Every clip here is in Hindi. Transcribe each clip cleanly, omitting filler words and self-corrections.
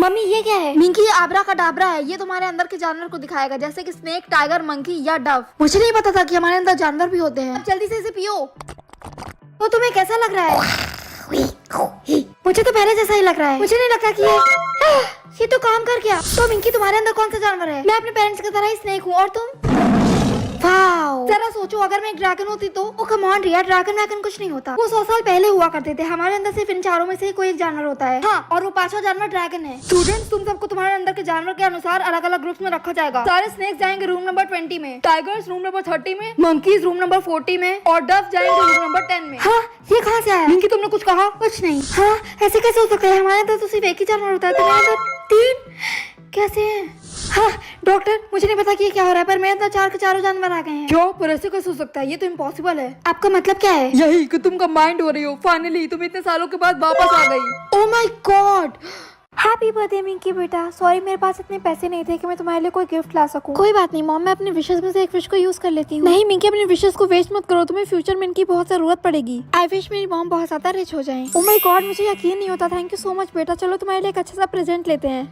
मम्मी ये क्या है? मिंकी, ये आबरा का डाबरा है। ये तुम्हारे अंदर के जानवर को दिखाएगा, जैसे कि स्नेक, टाइगर, मंकी या डव। मुझे नहीं पता था कि हमारे अंदर जानवर भी होते हैं। जल्दी से इसे पियो। तो तुम्हें कैसा लग रहा है? मुझे तो पहले जैसा ही लग रहा है। मुझे नहीं लगता कि ये तो काम कर गया। तो मिंकी, तुम्हारे अंदर कौन सा जानवर है? मैं अपने पेरेंट्स की तरह ही स्नेक हूँ। और तुम? वाओ, जरा सोचो, अगर मैं एक ड्रैगन होती तो। Oh come on Riya, dragon wagon कुछ नहीं होता। वो 100 साल पहले हुआ करते थे। हमारे अंदर सिर्फ इन चारों में से कोई एक जानवर होता है। हाँ, और वो 5वां जानवर ड्रैगन है। स्टूडेंट्स, तुम सबको तुम्हारे अंदर के जानवर के अनुसार अलग अलग ग्रुप्स में रखा जाएगा। सारे स्नेक जाएंगे रूम नंबर 20 में, टाइगर्स रूम नंबर 30 में, मंकीज रूम नंबर 40 में और डव जाएंगे रूम नंबर 10 में। हाँ, ये कहाँ से आया? मिंकी, तुमने कुछ कहा? कुछ नहीं। हाँ, ऐसे कैसे हो सकता है? हमारे अंदर तो सिर्फ एक ही जानवर होता है, तुम्हारे अंदर 3 कैसे हैं? हाँ डॉक्टर, मुझे नहीं पता कि ये क्या हो रहा है, पर मेरे अंदर 4 के चारों जानवर आ गए हैं। क्यों? पर ऐसे कैसे हो सकता है? ये तो इम्पॉसिबल है। आपका मतलब क्या है? यही कि तुम कंबाइंड हो रही हो। फाइनली तुम इतने सालों के बाद वापस आ गई। Oh my god, happy birthday Minki बेटा। सॉरी, मेरे पास इतने पैसे नहीं थे कि मैं तुम्हारे लिए कोई गिफ्ट ला सकूं। कोई बात नहीं मॉम, मैं अपने विशेस में से एक विश को यूज कर लेती हूँ। नहीं मिंकी, अपने विशेस को वेस्ट मत करो, तुम्हें फ्यूचर में इनकी बहुत जरूरत पड़ेगी। आई विश मेरी मॉम बहुत ज्यादा रिच हो जाए। ओह माय गॉड, मुझे यकीन नहीं होता। थैंक यू सो मच बेटा। चलो तुम्हारे लिए एक अच्छा सा प्रेजेंट लेते हैं।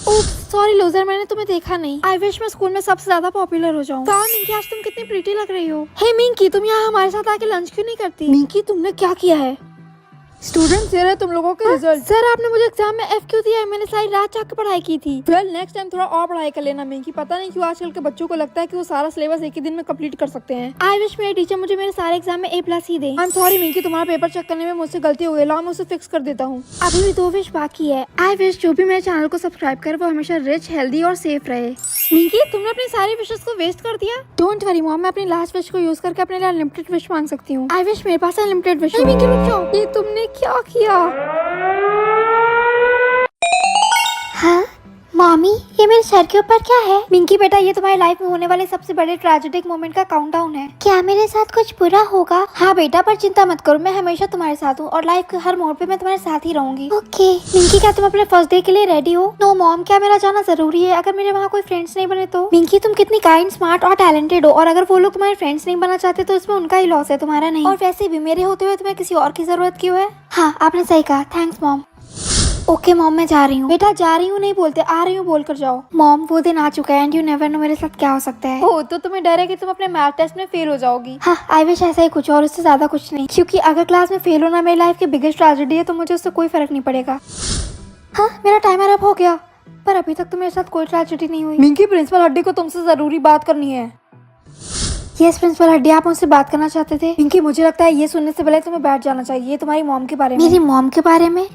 ओह सॉरी लूजर, मैंने तुम्हें देखा नहीं। आई विश मैं स्कूल में सबसे ज्यादा पॉपुलर हो जाऊं। वाह मिंकी, आज तुम कितनी प्रीटी लग रही हो। हे मिंकी, तुम यहाँ हमारे साथ आके लंच क्यों नहीं करती? मिंकी, तुमने क्या किया है? स्टूडेंट्स, ये रहे तुम लोगों के रिजल्ट। सर, आपने मुझे एग्जाम में F क्यों दिया है? मैंने सारी रात जाग के पढ़ाई की थी। वेल, नेक्स्ट टाइम थोड़ा और पढ़ाई कर लेना मिंकी। पता नहीं क्यों आजकल के बच्चों को लगता है कि वो सारा सिलेबस एक ही दिन में कंप्लीट कर सकते हैं। आई विश मेरे टीचर मुझे मेरे सारे एग्जाम में A+ ही दे। आई एम सॉरी मिंकी, तुम्हारा पेपर चेक करने में मुझसे गलती हो गई। लाओ मैं उसे फिक्स कर देता हूँ। अभी भी 2 विश बाकी है। आई विश जो भी मेरे चैनल को सब्सक्राइब करे वो हमेशा रिच, हेल्दी और सेफ रहे। मिंकी, तुमने अपनी सारी विशेस को वेस्ट कर दिया। डोंट वरी मॉम, मैं अपनी लास्ट विश को यूज करके अपने लिए अनलिमिटेड विश मांग सकती हूँ। आई विश मेरे पास अनलिमिटेड विश। मिंकी रुक जाओ, ये तुमने क्या किया? हाँ मॉमी, ये मेरे सर के ऊपर क्या है? मिंकी बेटा, ये तुम्हारी लाइफ में होने वाले सबसे बड़े ट्रेजेडिक मोमेंट का काउंटडाउन है। क्या मेरे साथ कुछ बुरा होगा? हाँ बेटा, पर चिंता मत करो, मैं हमेशा तुम्हारे साथ हूँ और लाइफ के हर मोड़ पे मैं तुम्हारे साथ ही रहूंगी। ओके मिंकी, क्या तुम अपने फर्स्ट डे के लिए रेडी हो? नो मॉम, क्या मेरा जाना जरूरी है? अगर मेरे वहाँ कोई फ्रेंड्स नहीं बने तो? मिंकी, तुम कितनी काइंड, स्मार्ट और टैलेंटेड हो, और अगर वो लोग तुम्हारे फ्रेंड्स नहीं बनना चाहते तो इसमें उनका ही लॉस है, तुम्हारा नहीं। और वैसे भी मेरे होते हुए तुम्हें किसी और की जरूरत क्यों है? हाँ आपने सही कहा, थैंक्स मॉम। ओके मॉम, मैं जा रही हूँ। बेटा, जा रही हूँ नहीं बोलते, आ रही हूँ बोलकर जाओ। मॉम, वो दिन आ चुका है एंड यू नेवर नो मेरे साथ क्या हो सकता है। ओह, तो तुम्हें डर है कि तुम अपने मैथ टेस्ट में फेल हो जाओगी? हाँ, आई विश ऐसा ही कुछ और उससे ज्यादा कुछ नहीं, क्योंकि अगर क्लास में फेल होना मेरी लाइफ की बिगेस्ट ट्रेजेडी है तो मुझे उससे कोई फर्क नहीं पड़ेगा। हाँ, मेरा टाइमर अप हो गया, पर अभी तक तो मेरे साथ कोई ट्रेजेडी नहीं हुई। मिंकी, प्रिंसिपल हड्डी को तुमसे जरूरी बात करनी है। यस प्रिंसिपल हड्डी, आप मुझसे बात करना चाहते थे? मिंकी, मुझे लगता है ये सुनने से पहले तुम्हें बैठ जाना चाहिए। ये तुम्हारी मॉम के बारे में। मेरी मॉम के बारे में?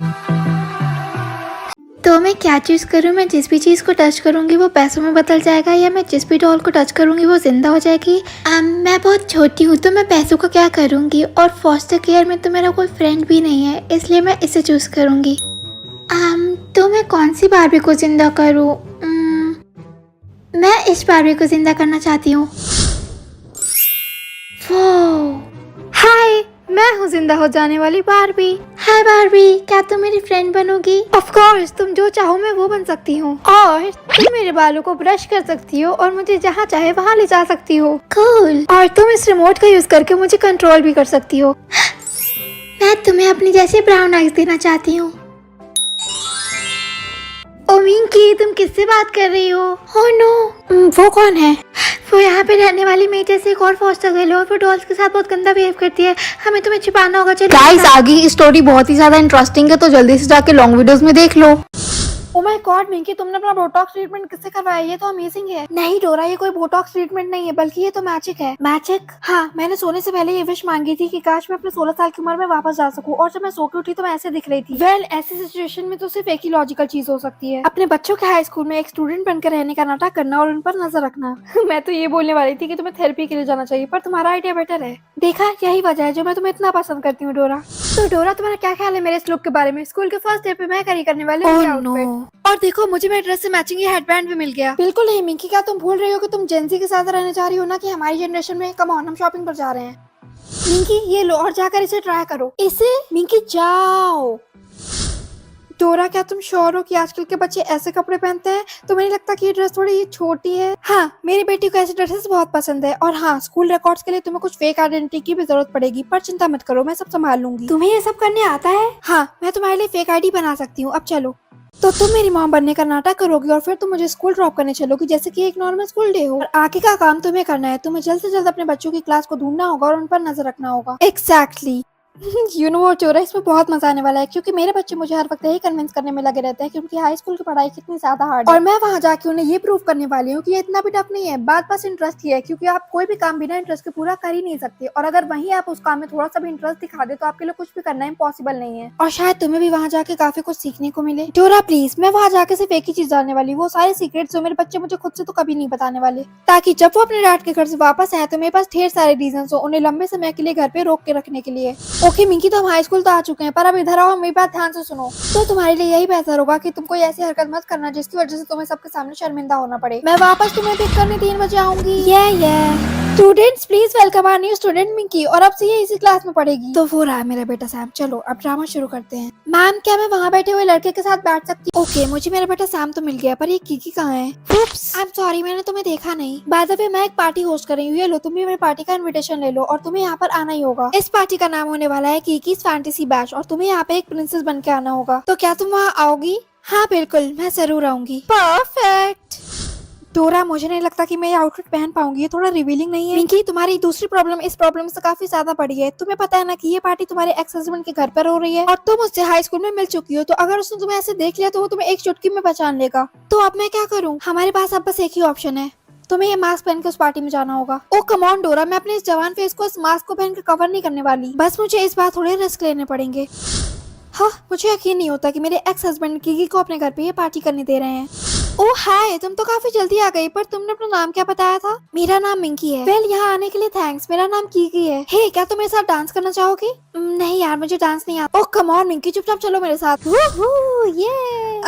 तो मैं क्या चूज करूँ? मैं जिस भी चीज को टच करूंगी वो पैसों में बदल जाएगा, या मैं जिस भी डॉल को टच करूंगी वो जिंदा हो जाएगी? मैं बहुत छोटी हूँ तो मैं पैसों का क्या करूंगी, और फॉस्टर केयर में तो मेरा कोई फ्रेंड भी नहीं है, इसलिए मैं इसे चूज करूंगी। तो मैं कौन सी बारबी को जिंदा करूँ? मैं इस बारबी को जिंदा करना चाहती हूँ। हाय, मैं हूँ जिंदा हो जाने वाली बारबी। हाय बारबी, क्या तुम मेरी फ्रेंड बनोगी? ऑफ कोर्स, तुम जो चाहो मैं वो बन सकती हूँ, और तुम मेरे बालों को ब्रश कर सकती हो और मुझे जहाँ चाहे वहाँ ले जा सकती हो। कूल। और तुम इस रिमोट का यूज करके मुझे कंट्रोल भी कर सकती हो। मैं तुम्हें अपनी जैसे ब्राउन आइज देना चाहती हूँ। ओ मिंकी, तुम किससे बात कर रही हो? ओह नो, वो कौन है? वो यहाँ पे रहने वाली मेरी जैसे एक और फॉस्टर गर्ल है और वो डॉल्स के साथ बहुत गंदा बिहेव करती है। हमें तुम्हें छिपाना होगा। चलिए गाइस, आगे स्टोरी बहुत ही ज्यादा इंटरेस्टिंग है, तो जल्दी से जाके लॉन्ग वीडियोस में देख लो। ओ माय गॉड मिंकी, तुमने अपना बोटॉक्स ट्रीटमेंट किससे करवाया? ये तो अमेजिंग है। नहीं डोरा, ये कोई बोटॉक्स ट्रीटमेंट नहीं है, बल्कि ये तो मैजिक है। मैजिक? हाँ, मैंने सोने से पहले ये विश मांगी थी कि काश मैं अपने 16 साल की उम्र में वापस जा सकूं, और जब मैं सो के उठी तो मैं ऐसे दिख रही थी। वेल, ऐसी सिचुएशन में तो सिर्फ एक ही लॉजिकल चीज हो सकती है, अपने बच्चों के हाई स्कूल में एक स्टूडेंट बनकर रहने का नाटक करना और उन पर नजर रखना। मैं तो ये बोलने वाली थी कि तुम्हें थेरेपी के लिए जाना चाहिए, पर तुम्हारा आइडिया बेटर है। देखा, यही वजह है जो मैं तुम्हें इतना पसंद करती हूँ डोरा। तो डोरा, तुम्हारा क्या ख्याल है मेरे इस लुक के बारे में? स्कूल के फर्स्ट डे पे मैं कैरी करने वाली हूँ। और देखो, मुझे मेरे ड्रेस से मैचिंग ये हेडबैंड भी मिल गया। बिल्कुल नहीं मिंकी, क्या तुम भूल रही हो कि तुम जेंजी के साथ रहने जा रही हो ना, कि हमारी जनरेशन में? कम ऑन, हम शॉपिंग पर जा रहे हैं। मिंकी, ये लो और जाकर इसे ट्राई करो। इसे? मिंकी जाओ डोरा, क्या तुम श्योर हो कि आजकल के बच्चे ऐसे कपड़े पहनते हैं? तो मुझे लगता है कि ये ड्रेस थोड़ी छोटी है। हाँ, मेरी बेटी को ऐसे ड्रेसेस बहुत पसंद है। और हाँ, स्कूल रिकॉर्ड्स के लिए तुम्हें कुछ फेक आइडेंटिटी की भी जरूरत पड़ेगी, पर चिंता मत करो, मैं सब संभाल लूंगी। तुम्हें ये सब करने आता है? हाँ, मैं तुम्हारे लिए फेक आईडी बना सकती हूँ। अब चलो। तो तुम मेरी मॉम बनने का नाटक करोगी और फिर तुम मुझे स्कूल ड्रॉप करने चलोगी जैसे कि एक नॉर्मल स्कूल डे हो। और आगे का काम तुम्हें करना है। तुम्हें जल्द से जल्द अपने बच्चों की क्लास को ढूंढना होगा और उन पर नजर रखना होगा। एग्जैक्टली। यू नो व्हाट चोरा, इसमें बहुत मजा आने वाला है क्योंकि मेरे बच्चे मुझे हर वक्त यही कन्विंस करने में लगे रहते हैं कि उनकी हाई स्कूल की पढ़ाई कितनी ज्यादा हार्ड है। और मैं वहाँ जाके उन्हें ये प्रूव करने वाली हूँ कि ये इतना भी टफ नहीं है। बात बस इंटरेस्ट की है, क्योंकि आप कोई भी काम बिना इंटरेस्ट के पूरा कर ही नहीं सकते। और अगर वहीं आप उस काम में थोड़ा सा भी इंटरेस्ट दिखा दे तो आपके लिए कुछ भी करना इम्पॉसिबल नहीं है। और शायद तुम्हें भी वहाँ जाके काफी कुछ सीखने को मिले। डोरा प्लीज, मैं वहाँ जाके सिर्फ एक ही चीज जानने वाली, वो सारे सीक्रेट्स जो मेरे बच्चे मुझे खुद से तो कभी नहीं बताने वाले, ताकि जब वो अपने डैड के घर से वापस आए तो मेरे पास ढेर सारे रीजन हो उन्हें लंबे समय के लिए घर पे रोक के रखने के लिए। ओके मिंकी, तो हम हाई स्कूल तो आ चुके हैं, पर अब इधर आओ, मेरी बात ध्यान से सुनो। तो तुम्हारे लिए यही बेहतर होगा कि तुम कोई ऐसी हरकत मत करना जिसकी वजह से तुम्हें सबके सामने शर्मिंदा होना पड़े। मैं वापस तुम्हें पिक करने 3 बजे आऊंगी। Students please welcome our new student Minki, और अब से ये इसी क्लास में पढ़ेगी। तो वो रहा मेरा बेटा सैम। चलो अब ड्रामा शुरू करते हैं। मैम, क्या मैं वहाँ बैठे हुए लड़के के साथ बैठ सकती हूँ? ओके, मुझे मेरा बेटा सैम तो मिल गया, पर ये कीकी कहाँ है? आई एम सॉरी, मैंने तुम्हें देखा नहीं। बाय द वे, मैं एक पार्टी होस्ट कर रही हूँ, ये लो, तुम भी मेरी पार्टी का इन्विटेशन ले लो और तुम्हें यहाँ पर आना ही होगा। इस पार्टी का नाम होने वाला है कीकीज फैंटेसी बैश और तुम्हें यहाँ पे एक प्रिंसेस बन के आना होगा। तो क्या तुम वहाँ आओगी? हाँ बिल्कुल, मैं जरूर आऊंगी। परफेक्ट। डोरा, मुझे नहीं लगता कि मैं ये आउटफिट पहन पाऊंगी, ये थोड़ा रिवीलिंग नहीं है? मिंकी, तुम्हारी दूसरी प्रॉब्लम इस प्रॉब्लम से काफी ज्यादा बड़ी है। तुम्हें पता है ना कि ये पार्टी तुम्हारे एक्स हस्बैंड के घर पर हो रही है और तुम उससे हाई स्कूल में मिल चुकी हो, तो अगर उसने तुम्हें ऐसे देख लिया तो वो तुम्हें एक चुटकी में पहचान लेगा। तो अब मैं क्या करूँ? हमारे पास अब बस एक ही ऑप्शन है, तुम्हें ये मास्क पहन के उस पार्टी में जाना होगा। ओ कम ऑन डोरा, मैं अपने इस जवान फेस को इस मास्क को पहन के कवर नहीं करने वाली। बस मुझे इस बार थोड़े रिस्क लेने पड़ेंगे। हाँ, मुझे यकीन नहीं होता कि मेरे एक्स हस्बैंड कीकी को अपने घर पे ये पार्टी करने दे रहे हैं। ओह हाय, तुम तो काफी जल्दी आ गई, पर तुमने अपना नाम क्या बताया था? मेरा नाम मिंकी है। वेल, यहाँ आने के लिए थैंक्स। मेरा नाम कीकी है। हे, क्या तुम मेरे साथ डांस करना चाहोगी? नहीं यार, मुझे डांस नहीं आता। ओह कम ऑन मिंकी, चुपचाप चलो मेरे साथ। ये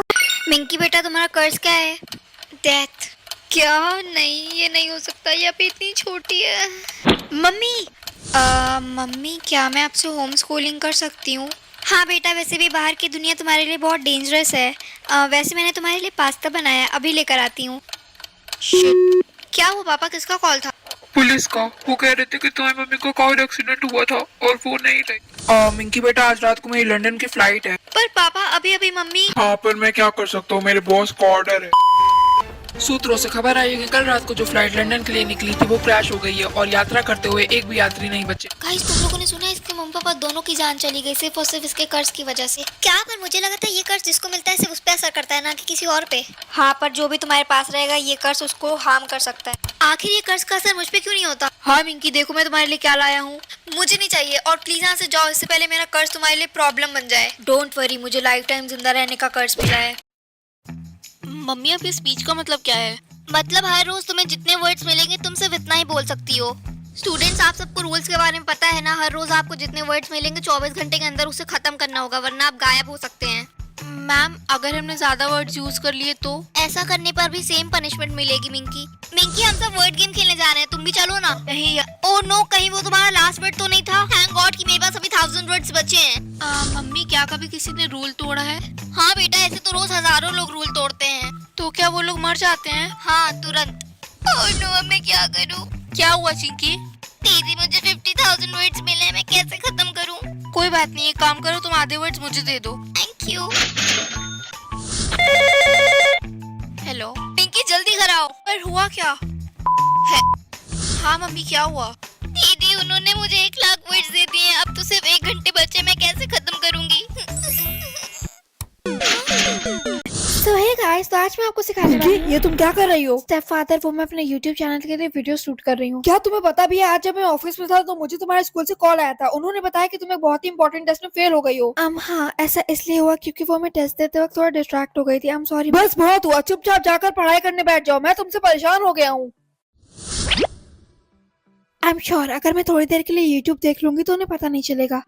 मिंकी बेटा, तुम्हारा कर्ज क्या है? डेथ। क्या? नहीं, ये नहीं हो सकता, ये अभी इतनी छोटी है। मम्मी, मम्मी, क्या मैं आपसे होम स्कूलिंग कर सकती हूँ? हाँ बेटा, वैसे भी बाहर की दुनिया तुम्हारे लिए बहुत डेंजरस है। वैसे मैंने तुम्हारे लिए पास्ता बनाया है, अभी लेकर आती हूँ। क्या हुआ पापा, किसका कॉल था? पुलिस का। वो कह रहे थे कि तुम्हारी मम्मी को कार एक्सीडेंट हुआ था और वो नहीं रही। मिंकी बेटा, आज रात को मेरी लंदन की फ्लाइट है। पर पापा, अभी अभी मम्मी। हाँ, पर मैं क्या कर सकता हूँ, मेरे बॉस का ऑर्डर है। सूत्रों से खबर आई है कि कल रात को जो फ्लाइट लंदन के लिए निकली थी वो क्रैश हो गई है और यात्रा करते हुए एक भी यात्री नहीं बचे। गाइस, तुम लोगों ने सुना, इसके मम्मी पापा दोनों की जान चली गई सिर्फ और सिर्फ इसके कर्ज की वजह से। क्या? पर मुझे लगा था ये कर्ज जिसको मिलता है सिर्फ उस पे असर करता है, ना कि किसी और पे। हाँ, पर जो भी तुम्हारे पास रहेगा ये कर्ज उसको हार्म कर सकता है। आखिर ये कर्ज का असर मुझ पे क्यों नहीं होता? हाँ मिंकी, देखो मैं तुम्हारे लिए क्या लाया हूँ। मुझे नहीं चाहिए, और प्लीज यहाँ से जाओ, इससे पहले मेरा कर्ज तुम्हारे लिए प्रॉब्लम बन जाए। डोंट वरी, मुझे लाइफ टाइम जिंदा रहने का कर्ज मिला है। मम्मी, आपकी स्पीच का मतलब क्या है? मतलब हर रोज तुम्हें जितने वर्ड्स मिलेंगे तुम सिर्फ इतना ही बोल सकती हो। स्टूडेंट्स, आप सबको रूल्स के बारे में पता है ना? हर रोज आपको जितने वर्ड्स मिलेंगे 24 घंटे के अंदर उसे खत्म करना होगा, वरना आप गायब हो सकते हैं। मैम, अगर हमने ज्यादा वर्ड्स यूज कर लिए तो? ऐसा करने पर भी सेम पनिशमेंट मिलेगी। मिंकी, मिंकी, हम सब वर्ड गेम खेलने जा रहे हैं, तुम भी चलो ना। नहीं। ओह नो, कहीं वो तुम्हारा लास्ट वर्ड तो नहीं था? थैंक गॉड कि मेरे पास अभी 1000 वर्ड्स बचे हैं। मम्मी, क्या कभी किसी ने रूल तोड़ा है? हाँ बेटा, ऐसे तो रोज हजारों लोग रूल तोड़ते हैं। तो क्या वो लोग मर जाते हैं? हाँ, तुरंत। ओह नो, अब मैं क्या करूँ? क्या हुआ चिंकी? दीदी, मुझे 50,000 वर्ड्स मिले हैं, मैं कैसे खत्म करूँ? कोई बात नहीं, एक काम करो, तुम आधे वर्ड्स मुझे दे दो। Thank you. हेलो मिंकी, जल्दी कराओ। पर हुआ क्या है? हाँ मम्मी, क्या हुआ? दीदी, उन्होंने मुझे 1,00,000 वर्ड्स दे दिए हैं, अब तो सिर्फ 1 घंटे बचे, मैं कैसे खत्म करूंगी? So hey guys, तो आज मैं आपको सिखाने वाली हूँ। ये तुम क्या कर रही हो? स्टेप फादर, वो मैं अपने YouTube चैनल के लिए वीडियो शूट कर रही हूँ। क्या तुम्हें पता भी है, आज जब मैं ऑफिस में था तो मुझे तुम्हारे स्कूल से कॉल आया था। उन्होंने बताया कि तुम एक बहुत ही इंपॉर्टेंट टेस्ट में फेल हो गई हो। हाँ, ऐसा इसलिए हुआ क्योंकि वो मैं टेस्ट देते वक्त थोड़ा डिस्ट्रैक्ट हो गई थी। सॉरी। बस बहुत हुआ, चुपचाप जाकर पढ़ाई करने बैठ जाओ, मैं तुमसे परेशान हो गया हूँ। आई एम श्योर, अगर मैं थोड़ी देर के लिए YouTube देख लूंगी तो उन्हें पता नहीं चलेगा।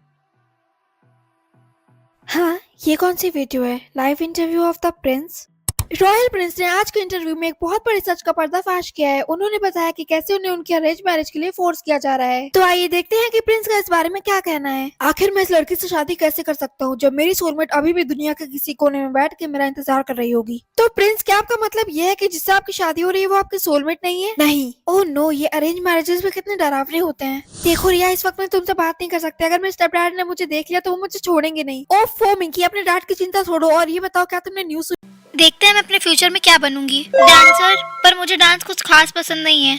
हाँ, ये कौन सी वीडियो है? Live interview of the Prince. Royal Prince ने आज के इंटरव्यू में एक बहुत बड़े सच का पर्दाफाश किया है। उन्होंने बताया कि कैसे उन्हें उनके अरेंज मैरिज के लिए फोर्स किया जा रहा है। तो आइए देखते हैं कि प्रिंस का इस बारे में क्या कहना है। आखिर मैं इस लड़की से शादी कैसे कर सकता हूँ जब मेरी सोलमेट अभी भी दुनिया के किसी कोने में बैठ के मेरा इंतजार कर रही होगी। तो प्रिंस, क्या आपका मतलब ये है कि जिससे आपकी शादी हो रही है वो आपकी सोलमेट नहीं है? नहीं। ओह नो, ये अरेंज मैरिजेस में कितने डरावने होते हैं। देखो रिया, इस वक्त मैं तुमसे बात नहीं कर सकती। अगर मेरे स्टेप डैड ने मुझे देख लिया तो वो मुझे छोड़ेंगे नहीं। ओफो मिंकी, अपने डैड की चिंता छोड़ो और ये बताओ, क्या तुमने न्यूज देखते हैं मैं अपने फ्यूचर में क्या बनूंगी। डांसर, पर मुझे डांस कुछ खास पसंद नहीं है।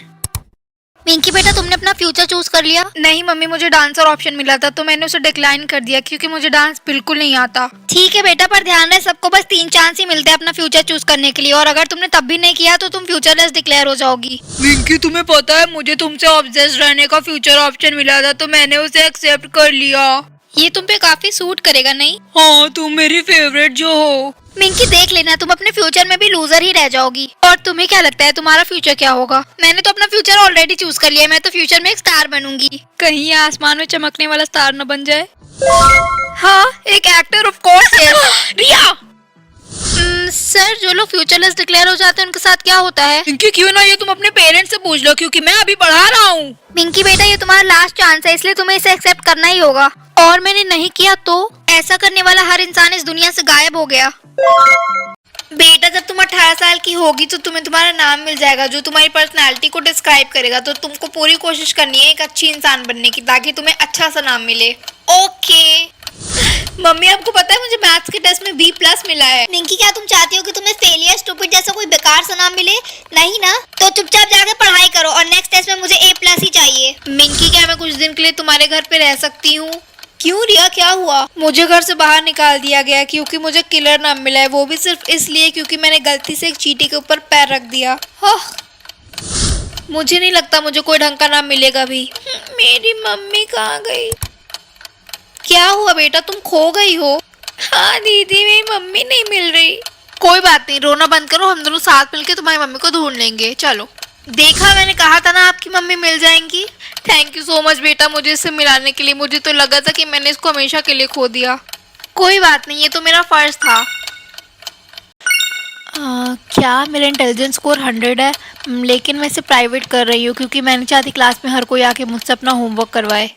मिंकी बेटा, तुमने अपना फ्यूचर चूज कर लिया? नहीं मम्मी, मुझे डांसर ऑप्शन मिला था तो मैंने उसे डिक्लाइन कर दिया क्योंकि मुझे डांस बिल्कुल नहीं आता। ठीक है बेटा, पर ध्यान रहे सबको बस 3 चांस ही मिलते हैं अपना फ्यूचर चूज करने के लिए, और अगर तुमने तब भी नहीं किया तो तुम फ्यूचरलेस डिक्लेयर हो जाओगी। मिंकी, तुम्हें पता है मुझे तुमसे ऑब्सेस्ड रहने का फ्यूचर ऑप्शन मिला था तो मैंने उसे एक्सेप्ट कर लिया। ये तुम पे काफी सूट करेगा नहीं? हाँ, तुम मेरी फेवरेट जो हो। मिंकी देख लेना, तुम अपने फ्यूचर में भी लूजर ही रह जाओगी। और तुम्हें क्या लगता है तुम्हारा फ्यूचर क्या होगा? मैंने तो अपना फ्यूचर ऑलरेडी चूज कर लिया है। मैं तो फ्यूचर में एक स्टार बनूंगी। कहीं ये आसमान में चमकने वाला स्टार न बन जाए। हाँ, एक एक्टर ऑफ कोर्स है। रिया, सर, जो लोग फ्यूचरलेस डिक्लेयर हो जाते हैं उनके साथ क्या होता है? मिंकी क्यों ना ये तुम अपने पेरेंट्स से पूछ लो क्योंकि मैं अभी पढ़ा रहा हूँ। मिंकी बेटा, ये तुम्हारा लास्ट चांस है, इसलिए तुम्हें इसे एक्सेप्ट करना ही होगा। और मैंने नहीं किया तो ऐसा करने वाला हर इंसान इस दुनिया से गायब हो गया। बेटा, जब तुम 18 साल की होगी तो तुम्हें तुम्हारा नाम मिल जाएगा जो तुम्हारी पर्सनालिटी को डिस्क्राइब करेगा। तो तुमको पूरी कोशिश करनी है एक अच्छी इंसान बनने की ताकि तुम्हें अच्छा सा नाम मिले। ओके मम्मी, आपको पता है मुझे मैथ्स के टेस्ट में B+ मिला है। मिंकी, क्या तुम चाहती हो कि तुम्हें फेलियर, स्टूपिड जैसा कोई बेकार सा नाम मिले? नहीं ना, तो चुपचाप जाकर पढ़ाई करो और नेक्स्ट टेस्ट में मुझे A+ ही चाहिए। मिंकी, क्या मैं कुछ दिन के लिए तुम्हारे घर पे रह सकती हूँ? क्यों रिया, क्या हुआ? मुझे घर से बाहर निकाल दिया गया क्योंकि मुझे किलर नाम मिला है, वो भी सिर्फ इसलिए क्योंकि मैंने गलती से एक चींटी के ऊपर पैर रख दिया। मुझे नहीं लगता मुझे कोई ढंग का नाम मिलेगा भी। मेरी मम्मी कहाँ गई? क्या हुआ बेटा, तुम खो गई हो? हाँ दीदी, मेरी मम्मी नहीं मिल रही। कोई बात नहीं, रोना बंद करो, हम दोनों साथ मिलके तुम्हारी मम्मी को ढूंढ लेंगे। चलो। देखा, मैंने कहा था ना आपकी मम्मी मिल जाएंगी। थैंक यू सो मच बेटा मुझे इससे मिलाने के लिए। मुझे तो लगा था कि मैंने इसको हमेशा के लिए खो दिया। कोई बात नहीं, ये तो मेरा फर्ज था। क्या मेरा इंटेलिजेंस स्कोर 100 है? लेकिन मैं इसे प्राइवेट कर रही हूँ क्योंकि मैं नहीं चाहती क्लास में हर कोई आके मुझसे अपना होमवर्क करवाए।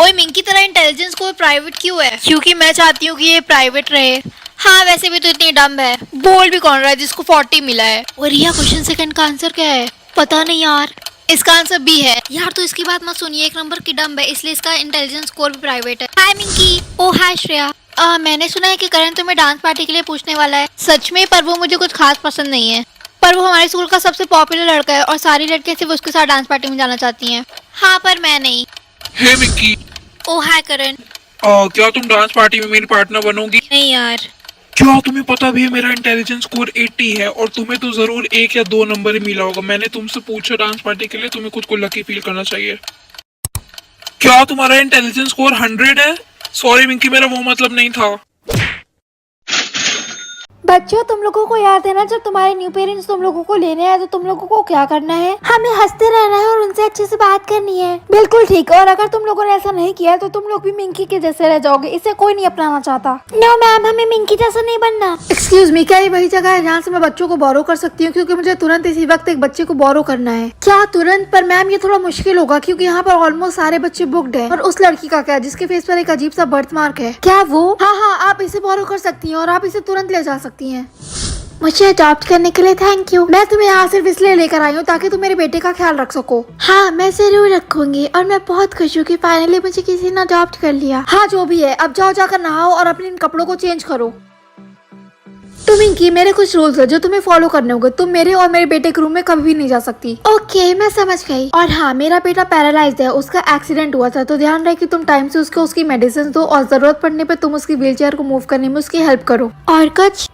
ओए मिंकी, तेरा इंटेलिजेंस स्कोर प्राइवेट क्यों है? क्योंकि मैं चाहती हूँ कि ये प्राइवेट रहे। हाँ, वैसे भी तो इतनी डम्ब है। बोल भी कौन रहा है जिसको 40 मिला है? और रिया, क्वेश्चन सेकंड का आंसर क्या है? पता नहीं यार। इसका आंसर B है। यार तो इसकी बात मत सुनिए, 1 नंबर की डम्ब है इसलिए इसका इंटेलिजेंस स्कोर भी प्राइवेट है। हाय मिंकी। ओ हाय श्रेया। मैंने सुना है कि करण तुम्हें डांस पार्टी के लिए पूछने वाला है। सच में? पर वो मुझे कुछ खास पसंद नहीं है। पर वो हमारे स्कूल का सबसे पॉपुलर लड़का है और सारी लड़कियां सिर्फ उसके साथ डांस पार्टी में जाना चाहती हैं। हाँ, पर मैं नहीं। हे मिक्की, ओ हाय करण। क्या तुम डांस पार्टी में मेरी पार्टनर बनोगी? नहीं यार। क्या तुम्हें पता भी है मेरा इंटेलिजेंस स्कोर 80 है और तुम्हें तो जरूर 1 या 2 नंबर ही मिला होगा। मैंने तुमसे पूछा डांस पार्टी के लिए, तुम्हें खुद को लकी फील करना चाहिए। क्या तुम्हारा इंटेलिजेंस स्कोर 100 है? सॉरी मिंकी, मेरा वो मतलब नहीं था। बच्चों, तुम लोगों को याद है ना जब तुम्हारे न्यू पेरेंट्स तुम लोगों को लेने आए तो तुम लोगों को क्या करना है? हमें हंसते रहना है और उनसे अच्छे से बात करनी है। बिल्कुल ठीक। और अगर तुम लोगों ने ऐसा नहीं किया तो तुम लोग भी मिंकी के जैसे रह जाओगे। इसे कोई नहीं अपनाना चाहता। नो मैम, हमें मिंकी जैसा नहीं बनना। एक्सक्यूज मी, क्या ये वही जगह है जहाँ से मैं बच्चों को बोरो कर सकती हूँ? क्योंकि मुझे तुरंत इसी वक्त एक बच्चे को बोरो करना है। क्या तुरंत? पर मैम ये थोड़ा मुश्किल होगा क्योंकि यहाँ पर ऑलमोस्ट सारे बच्चे बुक्ड हैं। और उस लड़की का क्या जिसके फेस पर एक अजीब सा बर्थ मार्क है? क्या वो? हाँ, आप इसे बोरो कर सकती हैं और आप इसे तुरंत ले जा सकती हैं। मुझे अडॉप्ट करने के लिए थैंक यू। मैं तुम्हें यहाँ सिर्फ इसलिए लेकर आई हूँ ताकि तुम मेरे बेटे का ख्याल रख सको। हाँ, मैं जरूर रखूंगी और मैं बहुत खुश हूँ कि फाइनली मुझे किसी ने अडॉप्ट कर लिया। हाँ, जो भी है, अब जाओ जाकर नहाओ और अपने इन कपड़ों को चेंज करो। तुम इनकी मेरे कुछ रूल्स है जो तुम्हें फॉलो करने होंगे। तुम मेरे और मेरे बेटे के रूम में कभी भी नहीं जा सकती। ओके, मैं समझ गई। और हाँ, मेरा बेटा पैरालाइज्ड है, उसका एक्सीडेंट हुआ था, तो ध्यान रहे कि तुम टाइम से उसको उसकी मेडिसिन दो और जरूरत पड़ने पे तुम उसकी व्हीलचेयर को मूव करने में उसकी हेल्प करो। और कुछ?